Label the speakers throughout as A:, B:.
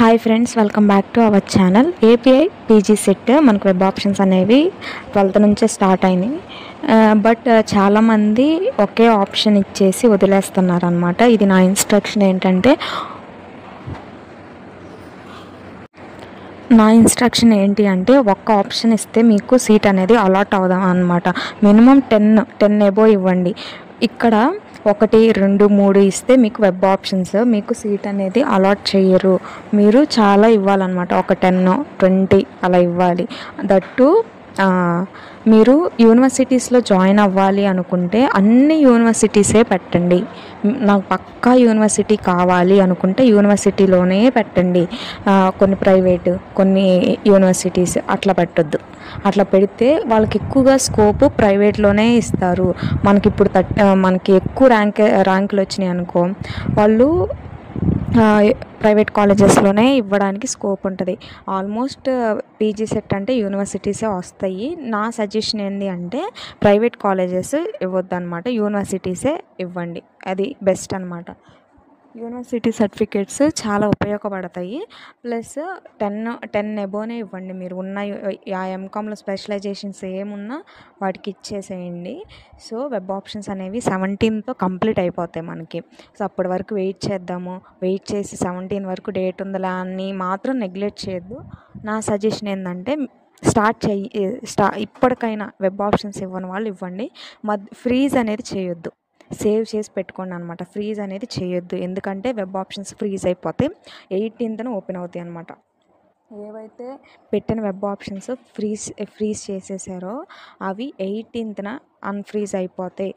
A: Hi friends, welcome back to our channel. API PG set మనకు web options అనేవి 12th నుంచే start అయినాయి. But చాలామంది ఒకే ఆప్షన్ ఇచ్చేసి వదిలేస్తున్నారు అనమాట. ఇది నా ఇన్స్ట్రక్షన్ ఏంటి అంటే ఒక్క ఆప్షన్ ఇస్తే మీకు సీట్ అనేది అలాట్ అవుదాం అనమాట. మినిమం 10 ఎబో ఇవ్వండి. ఇక్కడ 1, 2, 3 ఇస్తే మీకు వెబ్ ఆప్షన్స్ మీకు సీట్ అనేది అలాట్ చేయరు. మీరు చాలా ఇవ్వాలన్నమాట. ఒక 10, 20 అలా ఇవ్వాలి. దట్టు మీరు యూనివర్సిటీస్లో జాయిన్ అవ్వాలి అనుకుంటే అన్ని యూనివర్సిటీసే పెట్టండి. నాకు పక్కా యూనివర్సిటీ కావాలి అనుకుంటే యూనివర్సిటీలోనే పెట్టండి. కొన్ని ప్రైవేటు, కొన్ని యూనివర్సిటీస్ అట్లా పెట్టొద్దు. అట్లా పెడితే వాళ్ళకి ఎక్కువగా స్కోపు ప్రైవేట్లోనే ఇస్తారు. మనకి ఎక్కువ ర్యాంకులు వచ్చినాయి అనుకో, వాళ్ళు ప్రైవేట్ కాలేజెస్లోనే ఇవ్వడానికి స్కోప్ ఉంటుంది. ఆల్మోస్ట్ పీజీ సెట్ అంటే యూనివర్సిటీసే వస్తాయి. నా సజెషన్ ఏంటి అంటే ప్రైవేట్ కాలేజెస్ ఇవ్వద్దు అనమాట, యూనివర్సిటీసే ఇవ్వండి. అది బెస్ట్ అనమాట. యూనివర్సిటీ సర్టిఫికేట్స్ చాలా ఉపయోగపడతాయి. ప్లస్ 10 ఎబోనే ఇవ్వండి. మీరు ఉన్న ఎంకామ్లో స్పెషలైజేషన్స్ ఏమున్నా వాటికి ఇచ్చేసేయండి. సో వెబ్ ఆప్షన్స్ అనేవి 17తో కంప్లీట్ అయిపోతాయి మనకి. సో అప్పటి వరకు వెయిట్ చేసి 17 వరకు డేట్ ఉందిలే అని మాత్రం నెగ్లెక్ట్ చేయొద్దు. నా సజెషన్ ఏంటంటే ఇప్పటికైనా వెబ్ ఆప్షన్స్ ఇవ్వని వాళ్ళు ఇవ్వండి. ఫ్రీజ్ అనేది చేయొద్దు. సేవ్ చేసి పెట్టుకోండి అనమాట. ఫ్రీజ్ అనేది చేయొద్దు. ఎందుకంటే వెబ్ ఆప్షన్స్ ఫ్రీజ్ అయిపోతే 18th ఓపెన్ అవుతాయి అనమాట. ఏవైతే పెట్టిన వెబ్ ఆప్షన్స్ ఫ్రీజ్ చేసేసారో అవి 18th అన్ఫ్రీజ్ అయిపోతాయి.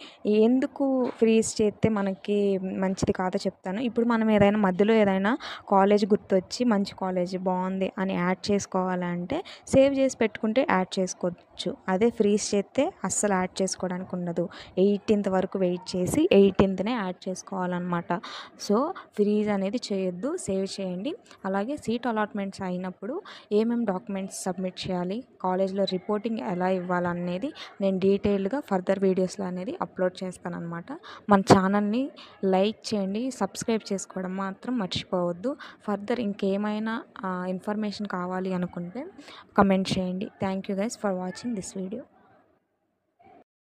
A: ఎందుకు ఫ్రీజ్ చేస్తే మనకి మంచిది కాదో చెప్తాను. ఇప్పుడు మనం మధ్యలో ఏదైనా కాలేజ్ గుర్తొచ్చి మంచి కాలేజ్ బాగుంది అని యాడ్ చేసుకోవాలంటే సేవ్ చేసి పెట్టుకుంటే యాడ్ చేసుకోవచ్చు. అదే ఫ్రీజ్ చేస్తే అస్సలు యాడ్ చేసుకోవడానికి ఉండదు. 18th వరకు వెయిట్ చేసి 18th యాడ్ చేసుకోవాలన్నమాట. సో ఫ్రీజ్ అనేది చేయొద్దు, సేవ్ చేయండి. అలాగే సీట్ అలాట్మెంట్స్ అయినప్పుడు ఏమేమి డాక్యుమెంట్స్ సబ్మిట్ చేయాలి, కాలేజ్లో రిపోర్టింగ్ ఎలా ఇవ్వాలనేది నేను డీటెయిల్గా ఫర్దర్ వీడియోస్లో అనేది అప్లోడ్ చేస్తానన్నమాట. మన ఛానల్ని లైక్ చేయండి, సబ్స్క్రైబ్ చేసుకోవడం మాత్రం మర్చిపోవద్దు. ఫర్దర్ ఇంకేమైనా ఇన్ఫర్మేషన్ కావాలి అనుకుంటే కమెంట్ చేయండి. Thank you guys for watching this video.